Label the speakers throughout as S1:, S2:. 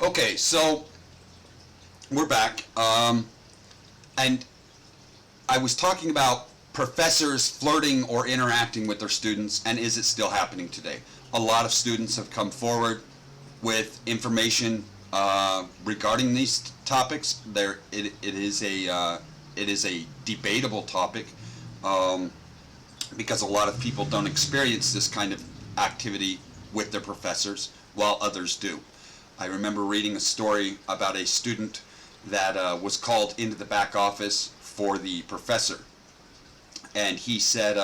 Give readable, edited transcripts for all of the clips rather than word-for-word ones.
S1: Okay, so we're back. And I was talking about professors flirting or interacting with their students, and is it still happening today? A lot of students have come forward with information regarding these topics. It is a debatable topic because a lot of people don't experience this kind of activity with their professors, while others do. I remember reading a story about a student that was called into the back office for the professor, and he said,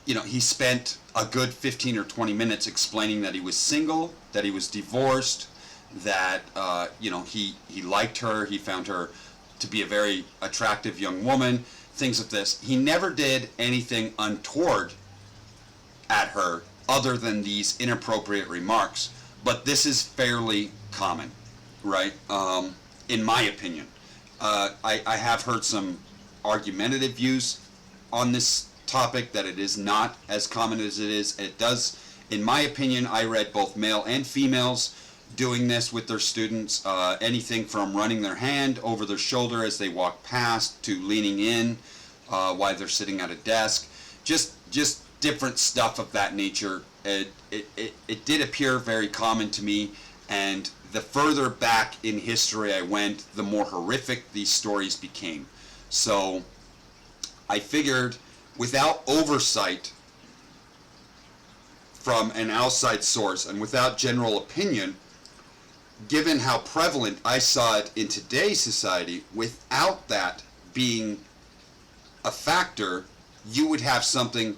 S1: he spent a good 15 or 20 minutes explaining that he was single, that he was divorced, that he liked her, he found her to be a very attractive young woman, things of this. He never did anything untoward at her other than these inappropriate remarks, but this is fairly common, right? In my opinion. I have heard some argumentative views on this topic that it is not as common as it is. It does, in my opinion, I read both male and females doing this with their students, anything from running their hand over their shoulder as they walk past to leaning in while they're sitting at a desk, just different stuff of that nature. It did appear very common to me, and the further back in history I went, the more horrific these stories became. So I figured, without oversight from an outside source and without general opinion, given how prevalent I saw it in today's society, without that being a factor, you would have something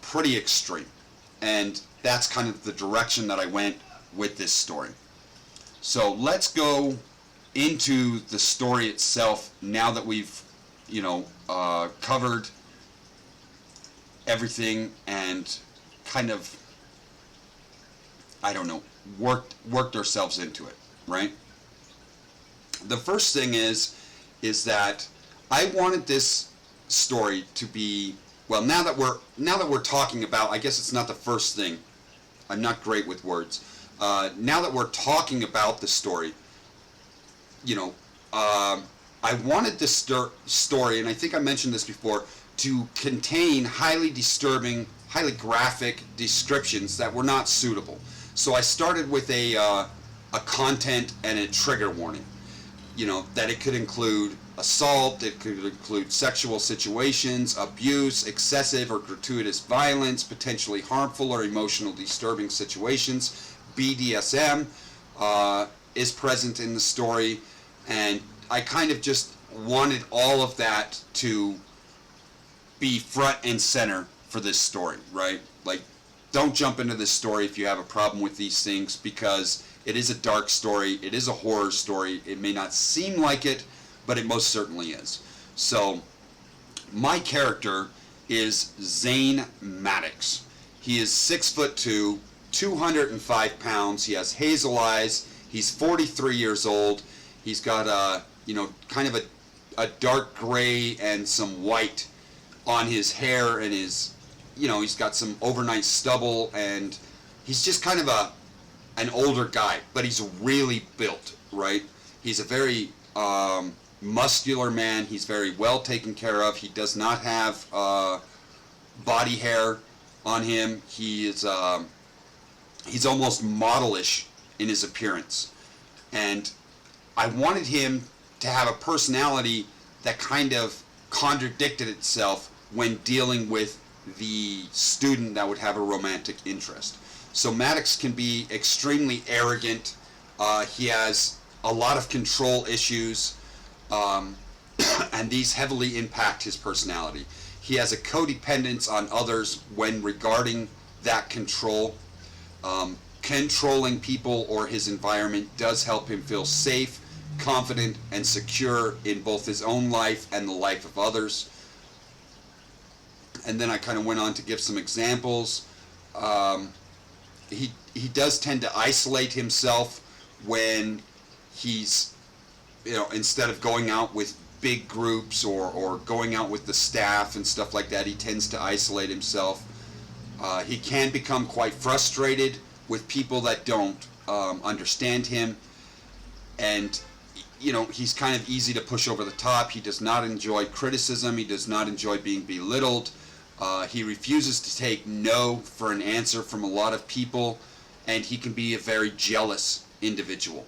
S1: pretty extreme. And that's kind of the direction that I went with this story. So let's go into the story itself now that we've, covered everything and kind of, worked ourselves into it, right? The first thing is that I wanted this story to be, well, now that we're talking about, I guess it's not the first thing. I'm not great with words. Now that we're talking about the story, I wanted this story, and I think I mentioned this before, to contain highly disturbing, highly graphic descriptions that were not suitable. So I started with a content and a trigger warning. That it could include assault, it could include sexual situations, abuse, excessive or gratuitous violence, potentially harmful or emotional disturbing situations. BDSM is present in the story, and I kind of just wanted all of that to be front and center for this story, right? Like, don't jump into this story if you have a problem with these things, because it is a dark story, it is a horror story. It may not seem like it, but it most certainly is. So, my character is Zane Maddox. He is 6'2", 205 pounds. He has hazel eyes. He's 43 years old. He's got kind of a dark gray and some white on his hair, and he's got some overnight stubble, and he's just kind of an older guy, but he's really built, right? He's a very muscular man. He's very well taken care of. He does not have body hair on him. He's almost modelish in his appearance, and I wanted him to have a personality that kind of contradicted itself when dealing with the student that would have a romantic interest. So Maddox can be extremely arrogant. He has a lot of control issues, and these heavily impact his personality. He has a codependence on others when regarding that control. Controlling people or his environment does help him feel safe, confident, and secure in both his own life and the life of others. And then I kind of went on to give some examples. He does tend to isolate himself when he's, instead of going out with big groups or going out with the staff and stuff like that, he tends to isolate himself. He can become quite frustrated with people that don't understand him, and he's kind of easy to push over the top. He does not enjoy criticism. He does not enjoy being belittled. He refuses to take no for an answer from a lot of people, and he can be a very jealous individual.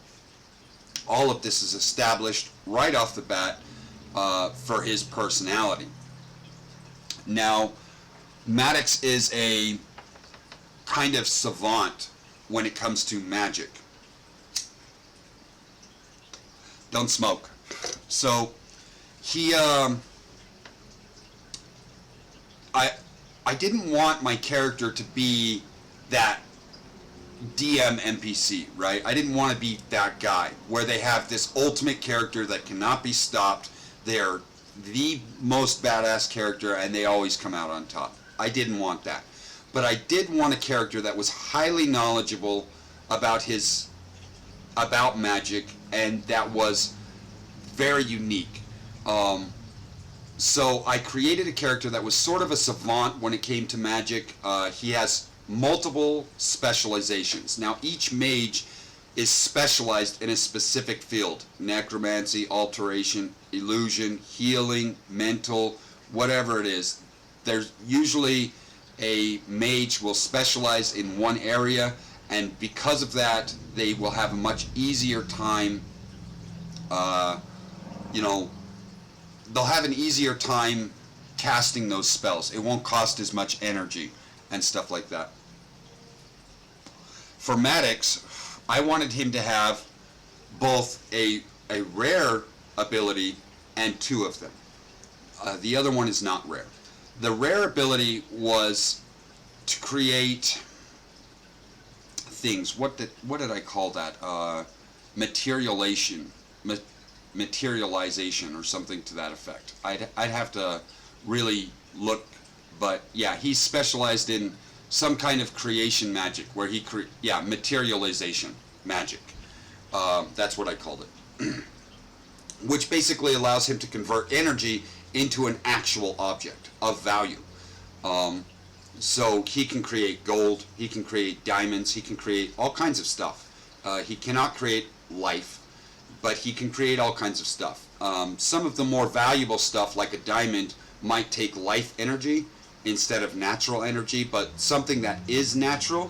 S1: All of this is established right off the bat for his personality. Now, Maddox is a kind of savant when it comes to magic. Don't smoke. So he I didn't want my character to be that DM NPC, right? I didn't want to be that guy where they have this ultimate character that cannot be stopped. They're the most badass character and they always come out on top. I didn't want that. But I did want a character that was highly knowledgeable about magic, and that was very unique. So I created a character that was sort of a savant when it came to magic. He has multiple specializations. Now each mage is specialized in a specific field: necromancy, alteration, illusion, healing, mental, whatever it is. There's usually a mage will specialize in one area, and because of that they will have a much easier time they'll have an easier time casting those spells. It won't cost as much energy and stuff like that. For Maddox, I wanted him to have both a rare ability and two of them. The other one is not rare. The rare ability was to create things. What did I call that? Materialization or something to that effect. I'd have to really look, but yeah, he's specialized in some kind of creation magic where he materialization magic. That's what I called it. Which basically allows him to convert energy into an actual object of value. So he can create gold, he can create diamonds, he can create all kinds of stuff. He cannot create life, but he can create all kinds of stuff. Some of the more valuable stuff, like a diamond, might take life energy instead of natural energy, but something that is natural,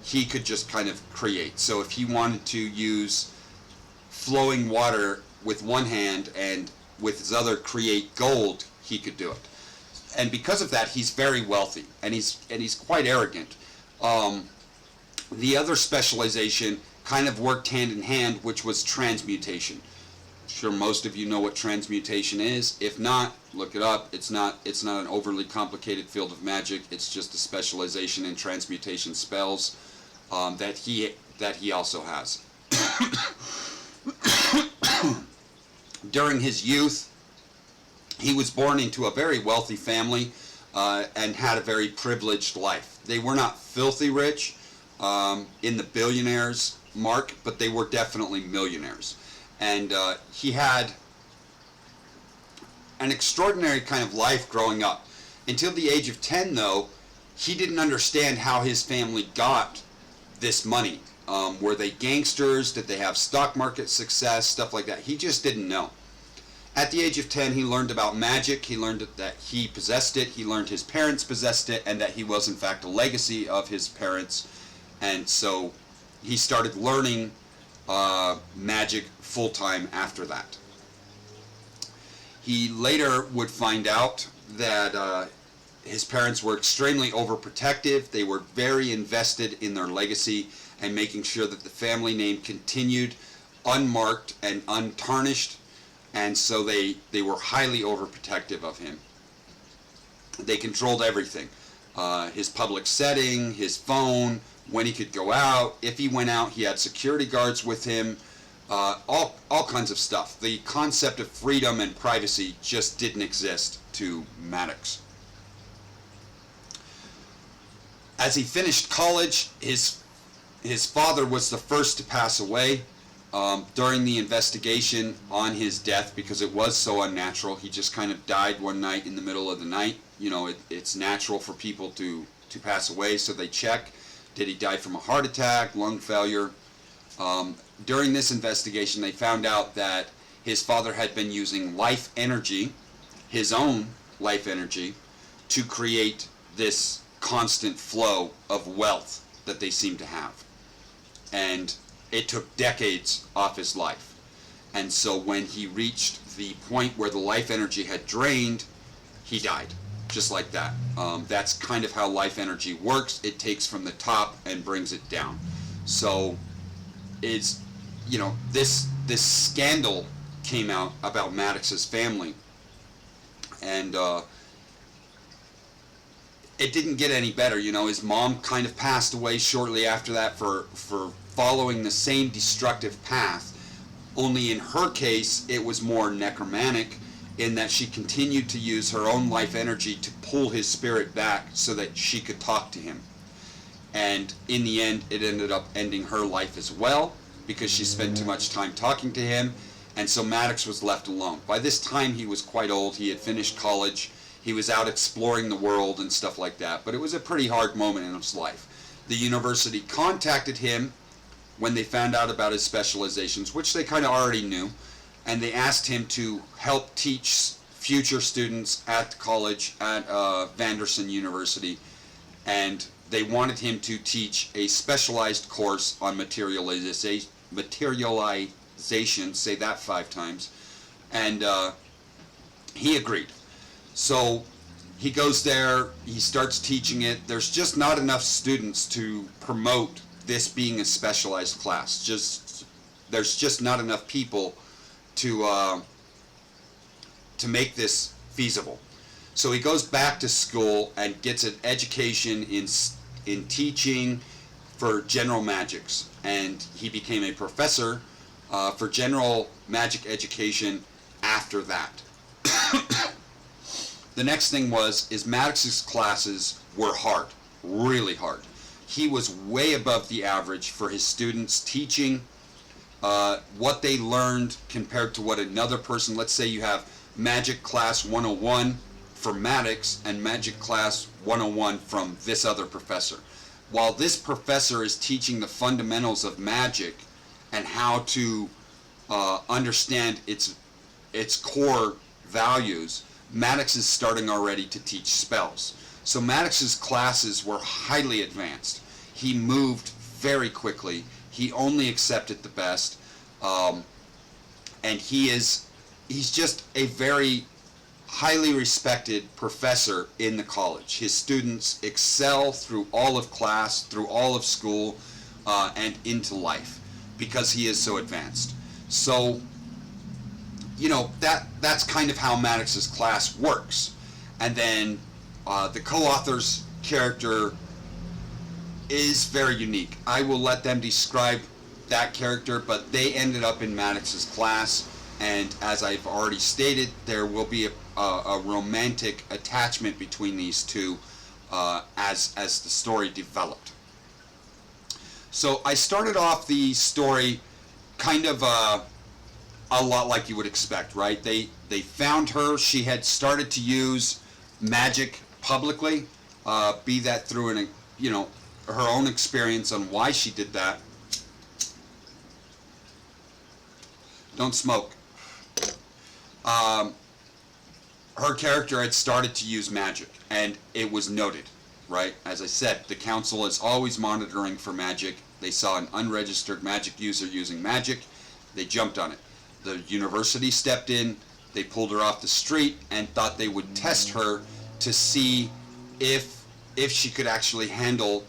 S1: he could just kind of create. So if he wanted to use flowing water with one hand and with his other create gold, he could do it. And because of that, he's very wealthy, and he's quite arrogant. The other specialization kind of worked hand in hand, which was transmutation. I'm sure most of you know what transmutation is. If not, look it up. It's not an overly complicated field of magic. It's just a specialization in transmutation spells that he also has. During his youth, he was born into a very wealthy family and had a very privileged life. They were not filthy rich in the billionaires mark, but they were definitely millionaires. And he had an extraordinary kind of life growing up. Until the age of 10, though, he didn't understand how his family got this money. Were they gangsters? Did they have stock market success? Stuff like that. He just didn't know. At the age of 10, he learned about magic. He learned that he possessed it. He learned his parents possessed it, and that he was, in fact, a legacy of his parents. And so he started learning magic full-time after that. He later would find out that his parents were extremely overprotective. They were very invested in their legacy and making sure that the family name continued unmarked and untarnished. And so they were highly overprotective of him. They controlled everything. His public setting, his phone, when he could go out. If he went out, he had security guards with him. All kinds of stuff. The concept of freedom and privacy just didn't exist to Maddox. As he finished college, his father was the first to pass away. During the investigation on his death, because it was so unnatural. He just kind of died one night in the middle of the night. You know, it's natural for people to pass away, so they check Did he die from a heart attack, lung failure? During this investigation, they found out that his father had been using life energy, his own life energy, to create this constant flow of wealth that they seem to have. And it took decades off his life. And so when he reached the point where the life energy had drained, he died. Just like that. That's kind of how life energy works. It takes from the top and brings it down. So it's, you know, this scandal came out about Maddox's family, and it didn't get any better. You know, his mom kind of passed away shortly after that for following the same destructive path. Only in her case, it was more necromantic, in that she continued to use her own life energy to pull his spirit back so that she could talk to him. And in the end, it ended up ending her life as well, because she spent too much time talking to him, and so Maddox was left alone. By this time, he was quite old. He had finished college. He was out exploring the world and stuff like that, but it was a pretty hard moment in his life. The university contacted him when they found out about his specializations, which they kind of already knew, and they asked him to help teach future students at the college at Vanderson University, and they wanted him to teach a specialized course on materialization, say that 5 times, and he agreed. So he goes there, he starts teaching it. There's just not enough students to promote this being a specialized class. There's just not enough people to make this feasible. So he goes back to school and gets an education in teaching for general magics, and he became a professor for general magic education after that. The next thing is Maddox's classes were hard, really hard. He was way above the average for his students, teaching what they learned compared to what another person, let's say you have Magic Class 101 from Maddox and Magic Class 101 from this other professor. While this professor is teaching the fundamentals of magic and how to understand its core values, Maddox is starting already to teach spells. So Maddox's classes were highly advanced. He moved very quickly. He only accepted the best, and he's just a very highly respected professor in the college. His students excel through all of class, through all of school, and into life, because he is so advanced. So, you know, that's kind of how Maddox's class works. And then the co-author's character is very unique. I will let them describe that character, but they ended up in Maddox's class, and as I've already stated, there will be a romantic attachment between these two as the story developed. So I started off the story kind of a lot like you would expect, right? They found her. She had started to use magic publicly, be that through her own experience on why she did that. Don't smoke. Her character had started to use magic, and it was noted, right? As I said, the council is always monitoring for magic. They saw an unregistered magic user using magic. They jumped on it. The university stepped in. They pulled her off the street and thought they would test her to see if she could actually handle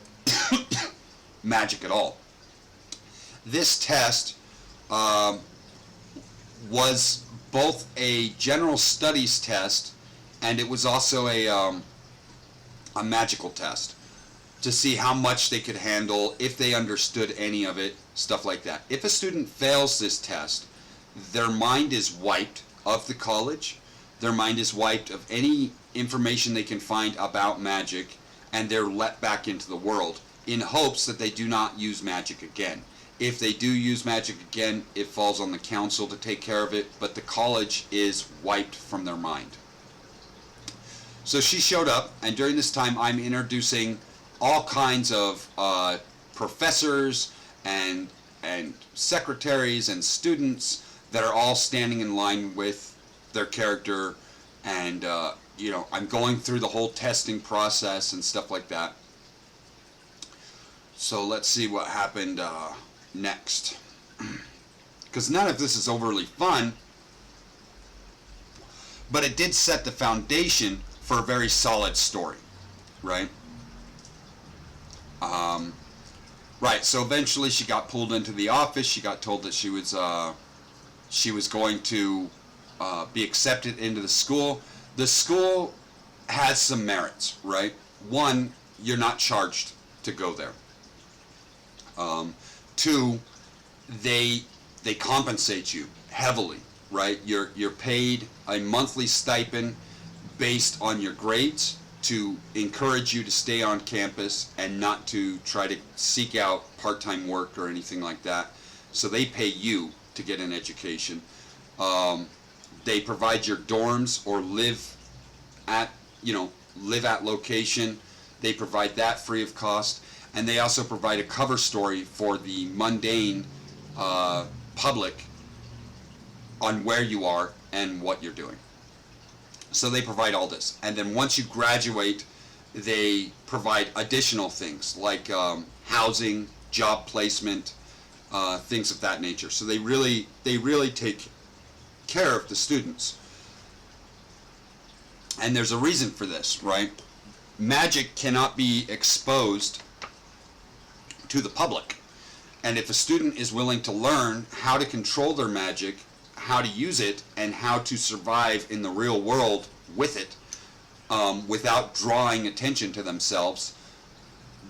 S1: magic at all. This test was both a general studies test, and it was also a magical test to see how much they could handle, if they understood any of it, stuff like that. If a student fails this test, their mind is wiped of the college, their mind is wiped of any information they can find about magic, and they're let back into the world in hopes that they do not use magic again. If they do use magic again, it falls on the council to take care of it, but the college is wiped from their mind. So she showed up, and during this time I'm introducing all kinds of professors and secretaries and students that are all standing in line with their character, and I'm going through the whole testing process and stuff like that. So let's see what happened next, because none of this is overly fun, but it did set the foundation for a very solid story, right? Right, so eventually she got pulled into the office. She got told that she was going to be accepted into the school. The school has some merits, right? One, you're not charged to go there. Two, they compensate you heavily, right? You're paid a monthly stipend based on your grades to encourage you to stay on campus and not to try to seek out part-time work or anything like that. So they pay you to get an education. They provide your dorms or live at location. They provide that free of cost, and they also provide a cover story for the mundane public on where you are and what you're doing. So they provide all this, and then once you graduate, they provide additional things like housing, job placement, things of that nature. So they really take care of the students, and there's a reason for this, right? Magic cannot be exposed to the public, and if a student is willing to learn how to control their magic, how to use it, and how to survive in the real world with it, without drawing attention to themselves,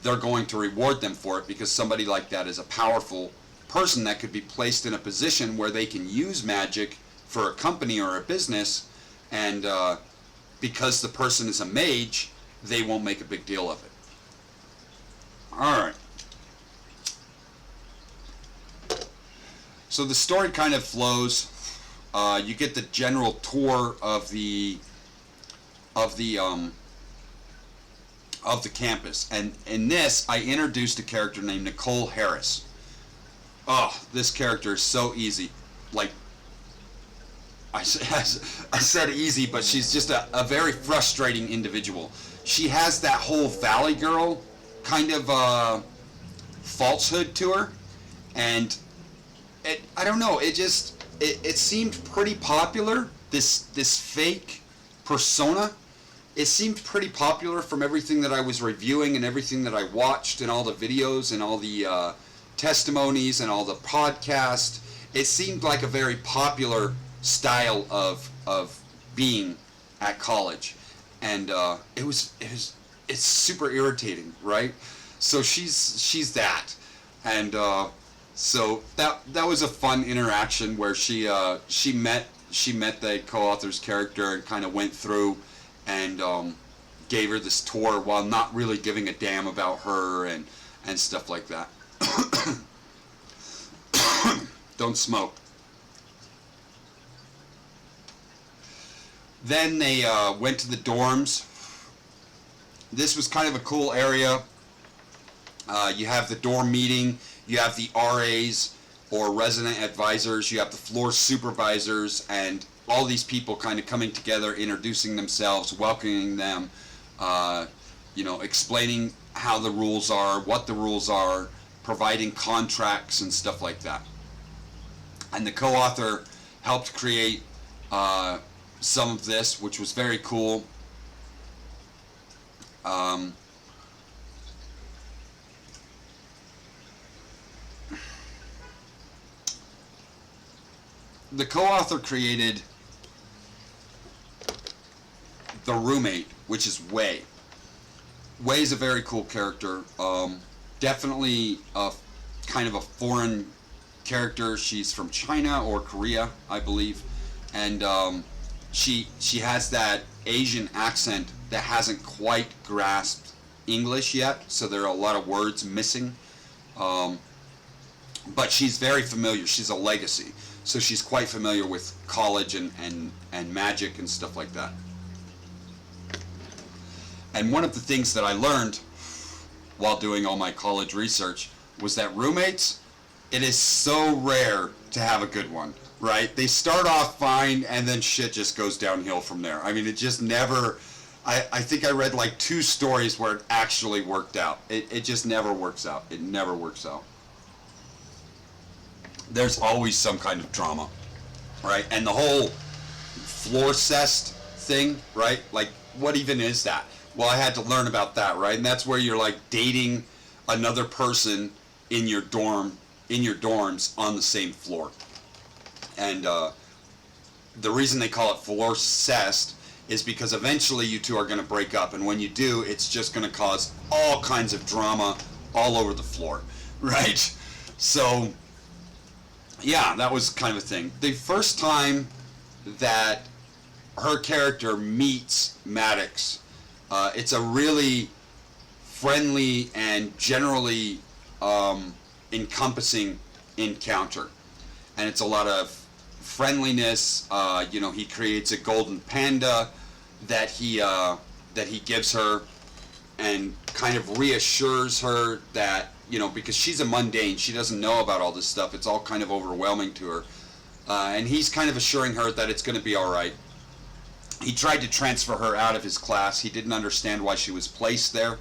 S1: they're going to reward them for it, because somebody like that is a powerful person that could be placed in a position where they can use magic for a company or a business, and because the person is a mage, they won't make a big deal of it. Alright. So the story kind of flows. You get the general tour of the campus, and in this I introduced a character named Nicole Harris. Oh, this character is so easy. Like, I said easy, but she's just a very frustrating individual. She has that whole Valley Girl kind of falsehood to her, and I don't know, it seemed pretty popular, this fake persona. It seemed pretty popular from everything that I was reviewing and everything that I watched and all the videos and all the testimonies and all the podcasts. It seemed like a very popular style of being at college, and it's super irritating, right? So she's that, and so that was a fun interaction where she met the co-author's character and kind of went through and gave her this tour while not really giving a damn about her and stuff like that. Don't smoke. Then they went to the dorms. This was kind of a cool area. You have the dorm meeting, you have the RAs or resident advisors, you have the floor supervisors, and all these people kind of coming together, introducing themselves, welcoming them, explaining how the rules are, what the rules are, providing contracts and stuff like that. And the co-author helped create some of this, which was very cool. The co-author created the roommate, which is Wei. Wei is a very cool character. Definitely a kind of a foreign character. She's from China or Korea, I believe, and she has that Asian accent that hasn't quite grasped English yet, so there are a lot of words missing. But she's very familiar. She's a legacy, so she's quite familiar with college and magic and stuff like that. And one of the things that I learned while doing all my college research was that roommates, it is so rare to have a good one, right? They start off fine and then shit just goes downhill from there. I mean, it just never, I think I read like 2 stories where it actually worked out. It just never works out. It never works out. There's always some kind of drama, right? And the whole floor cest thing, right? Like, what even is that? Well, I had to learn about that, right? And that's where you're like dating another person in your dorm, in your dorms on the same floor. And the reason they call it floor cest is because eventually you two are going to break up, and when you do, it's just going to cause all kinds of drama all over the floor, right? So, yeah, that was kind of a thing. The first time that her character meets Maddox, it's a really friendly and generally encompassing encounter, and it's a lot of friendliness. You know, he creates a golden panda that he gives her, and kind of reassures her that, you know, because she's a mundane, she doesn't know about all this stuff. It's all kind of overwhelming to her, and he's kind of assuring her that it's going to be all right. He tried to transfer her out of his class. He didn't understand why she was placed there,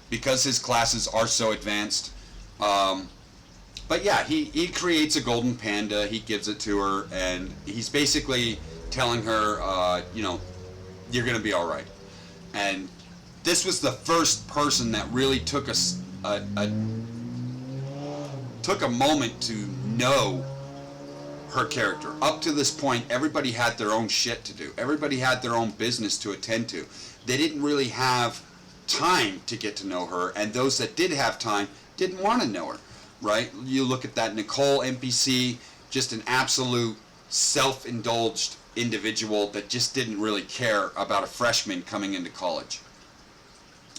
S1: because his classes are so advanced. But yeah, he creates a golden panda, he gives it to her, and he's basically telling her, you know, you're going to be all right. And this was the first person that really took took a moment to know her character. Up to this point, everybody had their own shit to do. Everybody had their own business to attend to. They didn't really have time to get to know her, and those that did have time didn't want to know her, right? You look at that Nicole NPC, just an absolute self-indulged individual that just didn't really care about a freshman coming into college.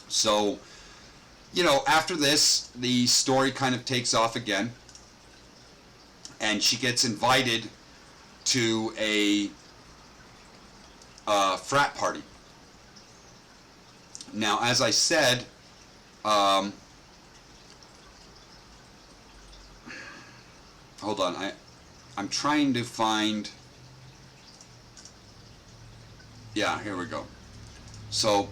S1: So, you know, after this, the story kind of takes off again, and she gets invited to a frat party. Now, as I said, hold on, I'm trying to find, yeah, here we go. So,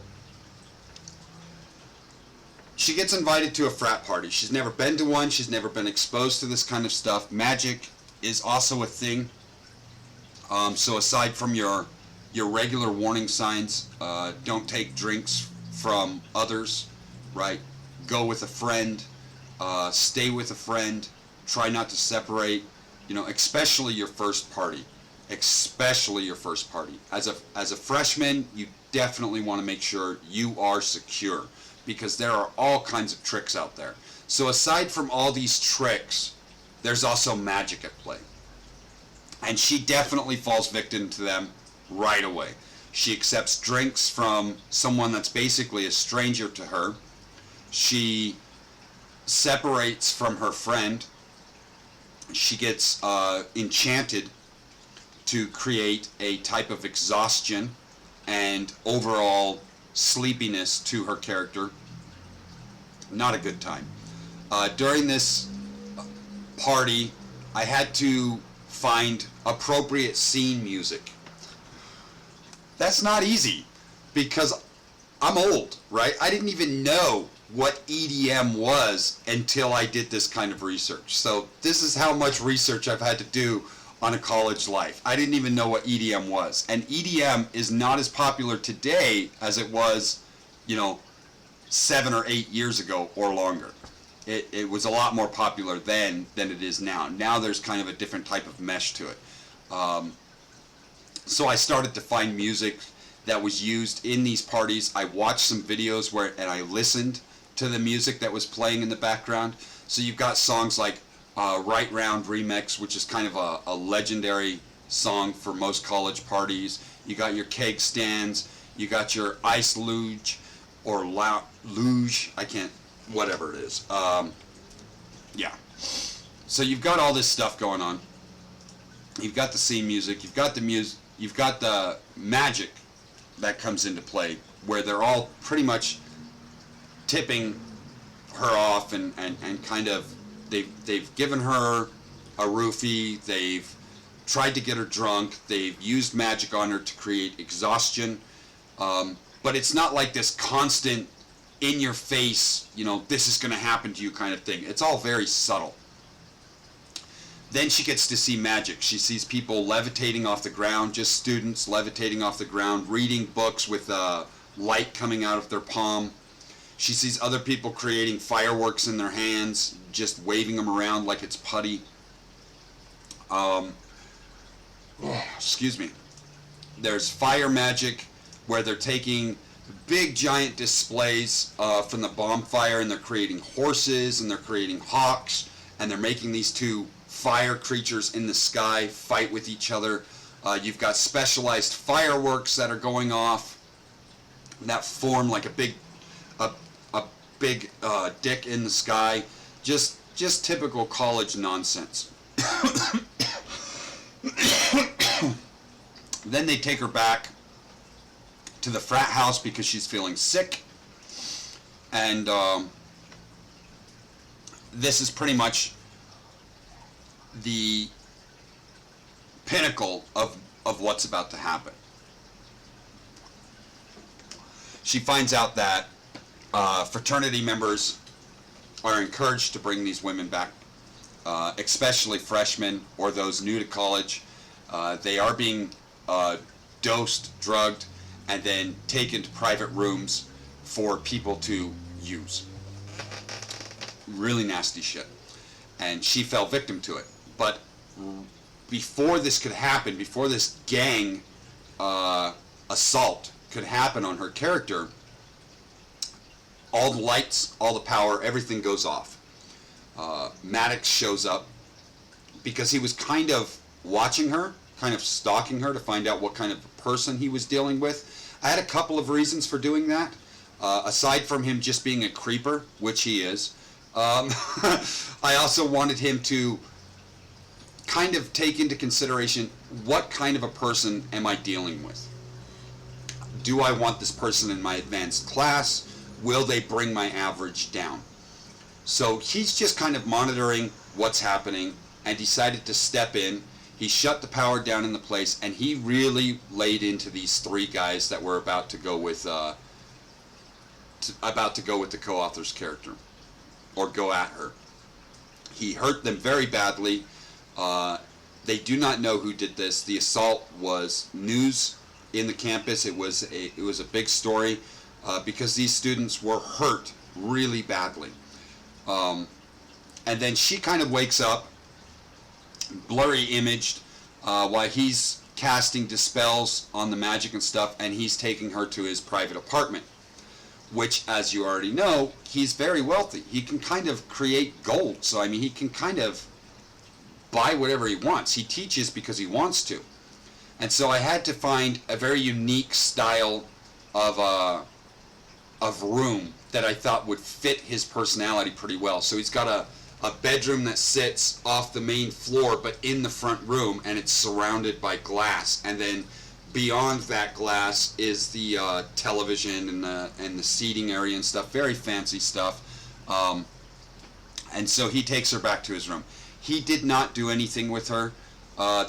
S1: she gets invited to a frat party. She's never been to one. She's never been exposed to this kind of stuff. Magic is also a thing. So aside from your regular warning signs, don't take drinks from others, right? Go with a friend. Stay with a friend. Try not to separate. You know, especially your first party. Especially your first party. As a freshman, you definitely want to make sure you are secure, because there are all kinds of tricks out there. So aside from all these tricks, there's also magic at play. And she definitely falls victim to them right away. She accepts drinks from someone that's basically a stranger to her. She separates from her friend. She gets enchanted to create a type of exhaustion and overall sleepiness to her character. Not a good time. During this party, I had to find appropriate scene music. That's not easy, because I'm old, right? I didn't even know what EDM was until I did this kind of research. So this is how much research I've had to do on a college life. I didn't even know what EDM was. And EDM is not as popular today as it was, you know, 7 or 8 years ago or longer. It was a lot more popular then than it is now. Now there's kind of a different type of mesh to it. So I started to find music that was used in these parties. I watched some videos and I listened to the music that was playing in the background. So you've got songs like Right Round Remix, which is kind of a legendary song for most college parties. You got your keg stands. You got your ice luge or luge. I can't, whatever it is. Yeah. So you've got all this stuff going on. You've got the scene music. You've got the music. You've got the magic that comes into play, where they're all pretty much tipping her off and kind of they've given her a roofie, they've tried to get her drunk, they've used magic on her to create exhaustion, but it's not like this constant in your face, you know, this is going to happen to you kind of thing. It's all very subtle. Then she gets to see magic. She sees people levitating off the ground, just students levitating off the ground, reading books with light coming out of their palm. She sees other people creating fireworks in their hands, just waving them around like it's putty. Excuse me. There's fire magic where they're taking big giant displays from the bonfire, and they're creating horses and they're creating hawks, and they're making these two fire creatures in the sky fight with each other. You've got specialized fireworks that are going off that form like a big dick in the sky. Just typical college nonsense. Then they take her back to the frat house because she's feeling sick, and this is pretty much the pinnacle of what's about to happen. She finds out that fraternity members are encouraged to bring these women back, especially freshmen or those new to college. They are being dosed, drugged, and then taken to private rooms for people to use. Really nasty shit. And she fell victim to it. But before this could happen, before this gang assault could happen on her character, all the lights, all the power, everything goes off. Maddox shows up because he was kind of watching her, kind of stalking her to find out what kind of person he was dealing with. I had a couple of reasons for doing that. Aside from him just being a creeper, which he is, I also wanted him to kind of take into consideration what kind of a person am I dealing with. Do I want this person in my advanced class? Will they bring my average down? So he's just kind of monitoring what's happening and decided to step in. He shut the power down in the place, and he really laid into these three guys that were about to go with the co-author's character, or go at her. He hurt them very badly. They do not know who did this. The assault was news in the campus. It was a big story because these students were hurt really badly. And then she kind of wakes up, blurry imaged, while he's casting dispels on the magic and stuff, and he's taking her to his private apartment, which, as you already know, he's very wealthy. He can kind of create gold. So I mean, he can kind of buy whatever he wants. He teaches because he wants to. And so I had to find a very unique style of room that I thought would fit his personality pretty well. So he's got a bedroom that sits off the main floor but in the front room, and it's surrounded by glass, and then beyond that glass is the television and the seating area and stuff. Very fancy stuff. And so he takes her back to his room. He did not do anything with her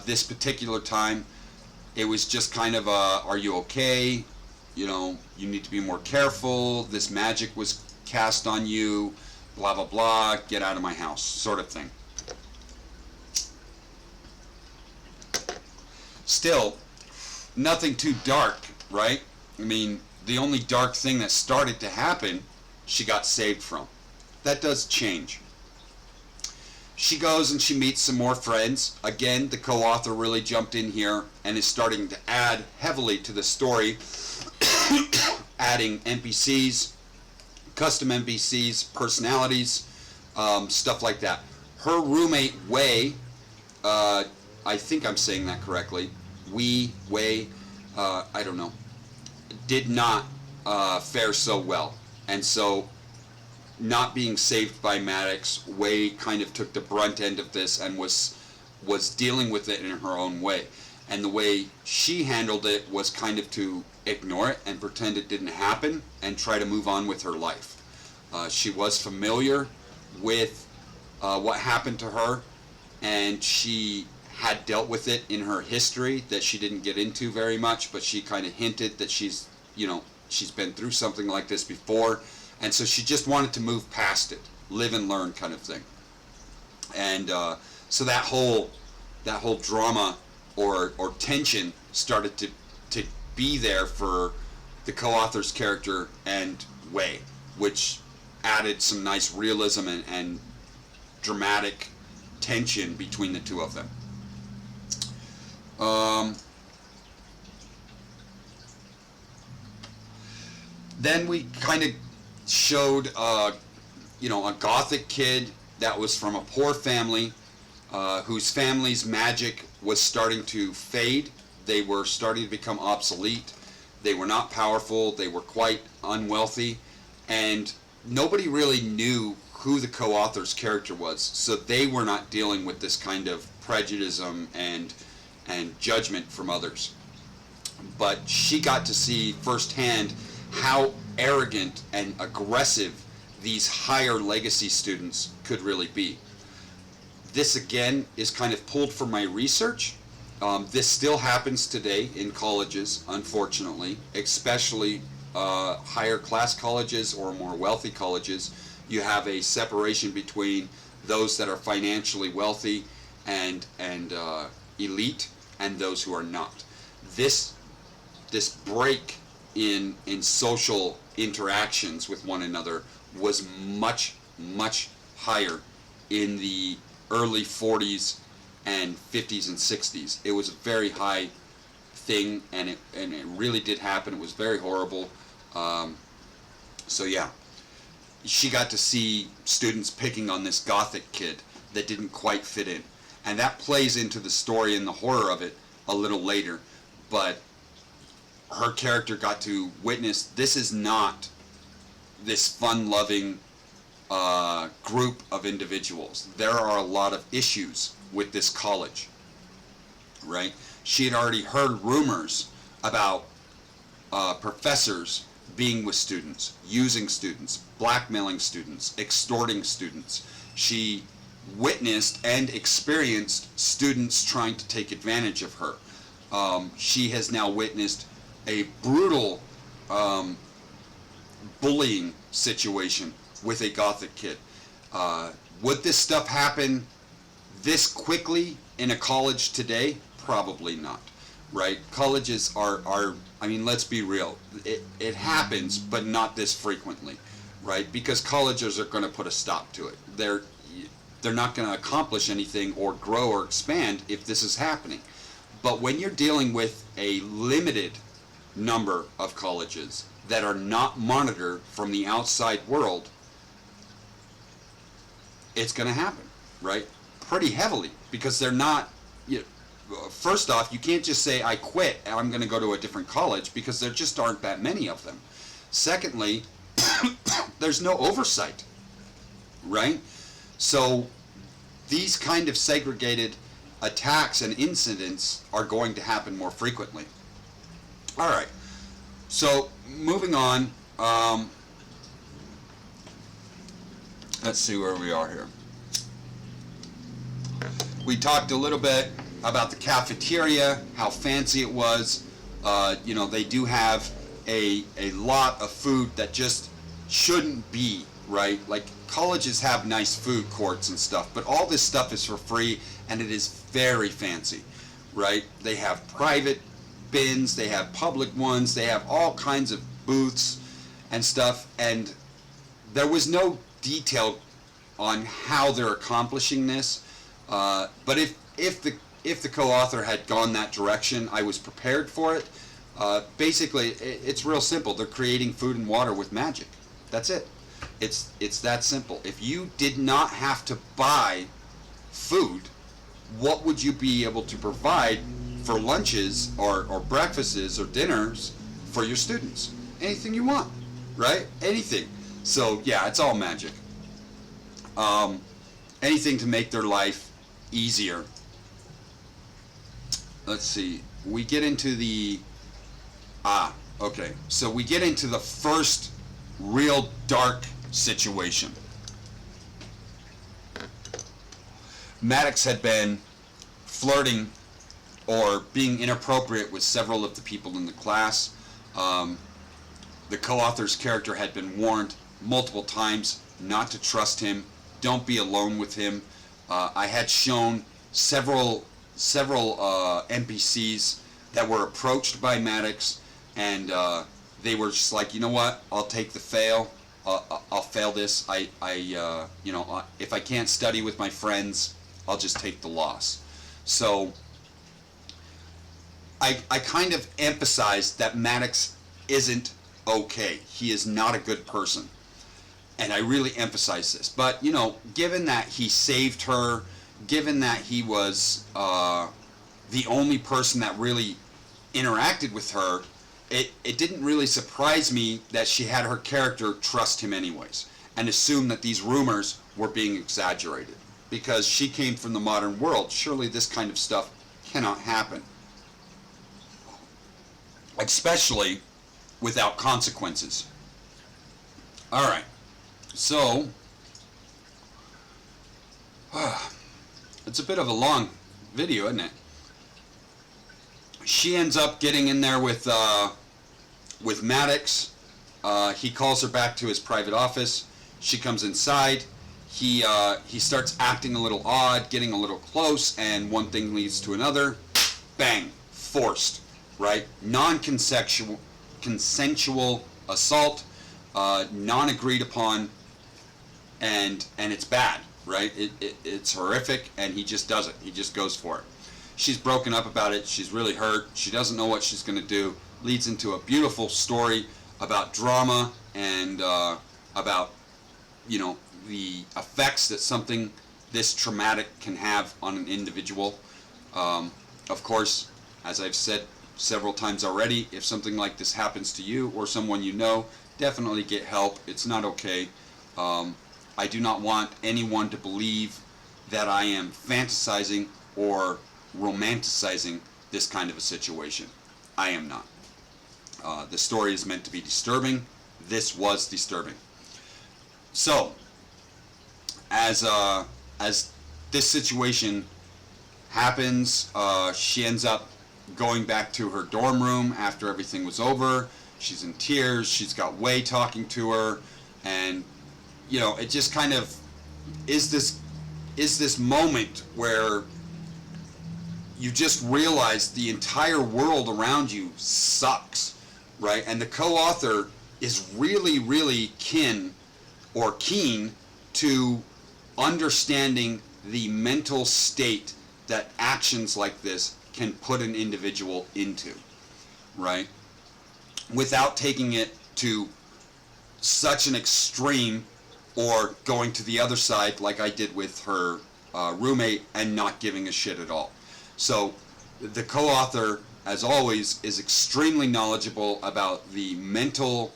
S1: this particular time. It was just kind of are you okay? You know, you need to be more careful. This magic was cast on you. Blah, blah, blah. Get out of my house, sort of thing. Still, nothing too dark, right? I mean, the only dark thing that started to happen, she got saved from. That does change. She goes and she meets some more friends. Again, the co-author really jumped in here and is starting to add heavily to the story, adding NPCs, custom NPCs, personalities, stuff like that. Her roommate, Wei, I think I'm saying that correctly, Wei, I don't know, did not fare so well. And so, not being saved by Maddox, Wei kind of took the brunt end of this and was dealing with it in her own way. And the way she handled it was kind of to ignore it and pretend it didn't happen and try to move on with her life. She was familiar with what happened to her, and she had dealt with it in her history that she didn't get into very much, but she kind of hinted that she's been through something like this before, and so she just wanted to move past it, live and learn kind of thing. And so that whole drama or tension started to be there for the co-author's character and Wei, which added some nice realism and dramatic tension between the two of them. Then we kind of showed, a gothic kid that was from a poor family, whose family's magic was starting to fade. They were starting to become obsolete. They were not powerful. They were quite unwealthy, and nobody really knew who the co-author's character was. So they were not dealing with this kind of prejudice and judgment from others. But she got to see firsthand how arrogant and aggressive these higher legacy students could really be. This again is kind of pulled from my research. This still happens today in colleges, unfortunately, especially higher class colleges or more wealthy colleges. You have a separation between those that are financially wealthy and elite and those who are not. This break in social interactions with one another was much higher in the early 40s and 50s and 60s. It was a very high thing, and it really did happen. It was very horrible. So yeah, she got to see students picking on this gothic kid that didn't quite fit in, and that plays into the story and the horror of it a little later. But her character got to witness this is not this fun-loving group of individuals. There are a lot of issues with this college, right? She had already heard rumors about professors being with students, using students, blackmailing students, extorting students. She witnessed and experienced students trying to take advantage of her. She has now witnessed a brutal bullying situation with a gothic kid. Would this stuff happen this quickly in a college today? Probably not, right? Colleges are I mean, let's be real. It happens, but not this frequently, right? Because colleges are going to put a stop to it. They're not going to accomplish anything or grow or expand if this is happening. But when you're dealing with a limited number of colleges that are not monitored from the outside world, it's going to happen, right? Pretty heavily, because they're not, first off, you can't just say, I quit and I'm going to go to a different college, because there just aren't that many of them. Secondly, there's no oversight, right? So these kind of segregated attacks and incidents are going to happen more frequently. All right, so moving on, let's see where we are here. We talked a little bit about the cafeteria, how fancy it was. They do have a lot of food that just shouldn't be, right? Like, colleges have nice food courts and stuff, but all this stuff is for free, and it is very fancy, right? They have private bins, they have public ones, they have all kinds of booths and stuff, and there was no detail on how they're accomplishing this. But if the co-author had gone that direction, I was prepared for it. Basically, it's real simple. They're creating food and water with magic. That's it. It's that simple. If you did not have to buy food, what would you be able to provide for lunches or breakfasts or dinners for your students? Anything you want, right? Anything. So yeah, it's all magic. Anything to make their life easier. Let's see. We get into the okay. So we get into the first real dark situation. Maddox had been flirting or being inappropriate with several of the people in the class. The co-author's character had been warned multiple times not to trust him, don't be alone with him. I had shown several NPCs that were approached by Maddox, and they were just like, you know what, I'll take the fail. I'll fail this. If I can't study with my friends, I'll just take the loss. So I kind of emphasized that Maddox isn't okay. He is not a good person. And I really emphasize this. But, given that he saved her, given that he was the only person that really interacted with her, it didn't really surprise me that she had her character trust him anyways and assume that these rumors were being exaggerated. Because she came from the modern world. Surely this kind of stuff cannot happen. Especially without consequences. Alright, so it's a bit of a long video, isn't it? She ends up getting in there with Maddox. He calls her back to his private office. She comes inside. He starts acting a little odd, getting a little close, and one thing leads to another. Bang, forced, right? Non-consensual assault, non-agreed upon, and it's bad, right? It's horrific, and he just does it. He just goes for it. She's broken up about it. She's really hurt. She doesn't know what she's going to do. Leads into a beautiful story about drama and about, the effects that something this traumatic can have on an individual. Of course, as I've said several times already, if something like this happens to you or someone you know, definitely get help. It's not okay. I do not want anyone to believe that I am fantasizing or romanticizing this kind of a situation. I am not. The story is meant to be disturbing. This was disturbing. So, as this situation happens, she ends up going back to her dorm room after everything was over. She's in tears. She's got Wei talking to her, and it just kind of is this moment where you just realize the entire world around you sucks, right? And the co-author is really, really keen to understanding the mental state that actions like this can put an individual into, right? Without taking it to such an extreme or going to the other side like I did with her roommate and not giving a shit at all. So the co-author, as always, is extremely knowledgeable about the mental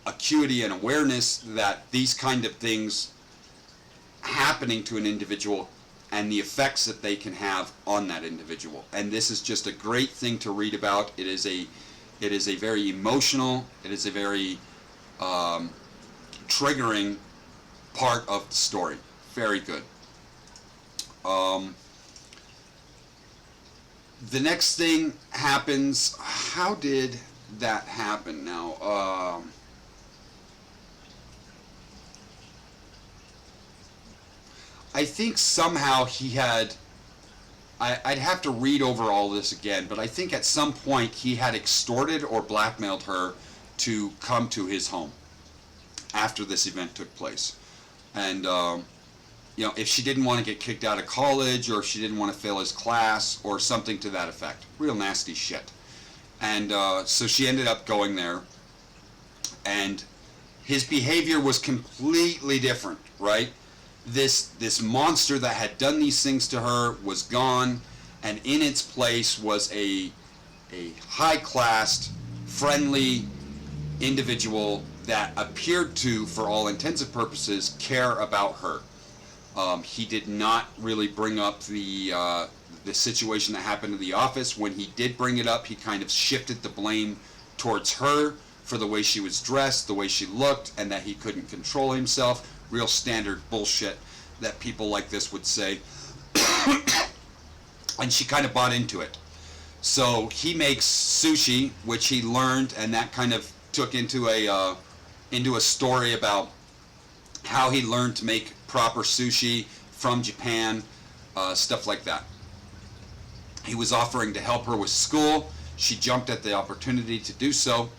S1: acuity and awareness that these kind of things happening to an individual and the effects that they can have on that individual. And this is just a great thing to read about. It is a very emotional, it is a very triggering part of the story. Very good. The next thing happens. How did that happen now? I think somehow he had, I'd have to read over all this again, but I think at some point he had extorted or blackmailed her to come to his home after this event took place. And, if she didn't want to get kicked out of college, or if she didn't want to fail his class, or something to that effect. Real nasty shit. And so she ended up going there, and his behavior was completely different, right? This monster that had done these things to her was gone, and in its place was a high-classed, friendly individual that appeared to, for all intents and purposes, care about her. He did not really bring up the situation that happened in the office. When he did bring it up, he kind of shifted the blame towards her, for the way she was dressed, the way she looked, and that he couldn't control himself. Real standard bullshit that people like this would say. And she kind of bought into it. So he makes sushi, which he learned, and that kind of took into a story about how he learned to make proper sushi from Japan, stuff like that. He was offering to help her with school. She jumped at the opportunity to do so,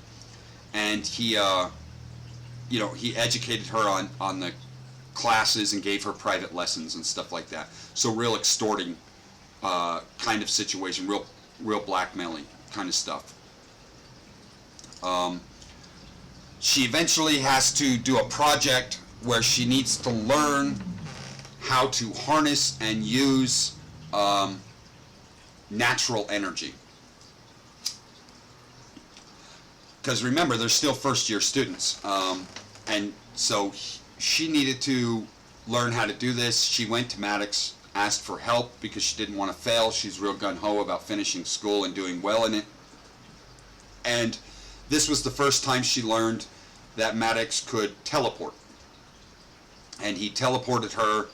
S1: and he educated her on the classes and gave her private lessons and stuff like that. So real extorting kind of situation, real blackmailing kind of stuff. She eventually has to do a project where she needs to learn how to harness and use natural energy. Because remember, they're still first-year students, and so she needed to learn how to do this. She went to Maddox, asked for help because she didn't want to fail. She's real gung-ho about finishing school and doing well in it. And this was the first time she learned that Maddox could teleport. And he teleported her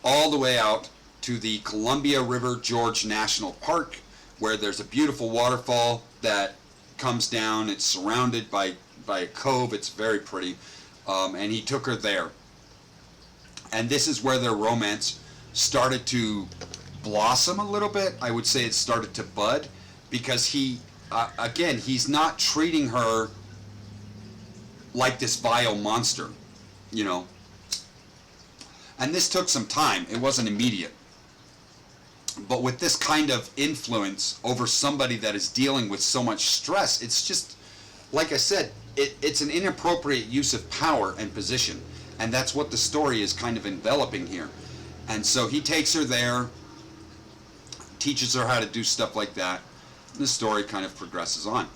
S1: all the way out to the Columbia River Gorge National Park, where there's a beautiful waterfall that comes down. It's surrounded by a cove. It's very pretty. And he took her there. And this is where their romance started to blossom a little bit. I would say it started to bud, because he, again, he's not treating her like this vile monster, you know. And this took some time. It wasn't immediate. But with this kind of influence over somebody that is dealing with so much stress, it's just, like I said, it's an inappropriate use of power and position. And that's what the story is kind of enveloping here. And so he takes her there, teaches her how to do stuff like that, and the story kind of progresses on.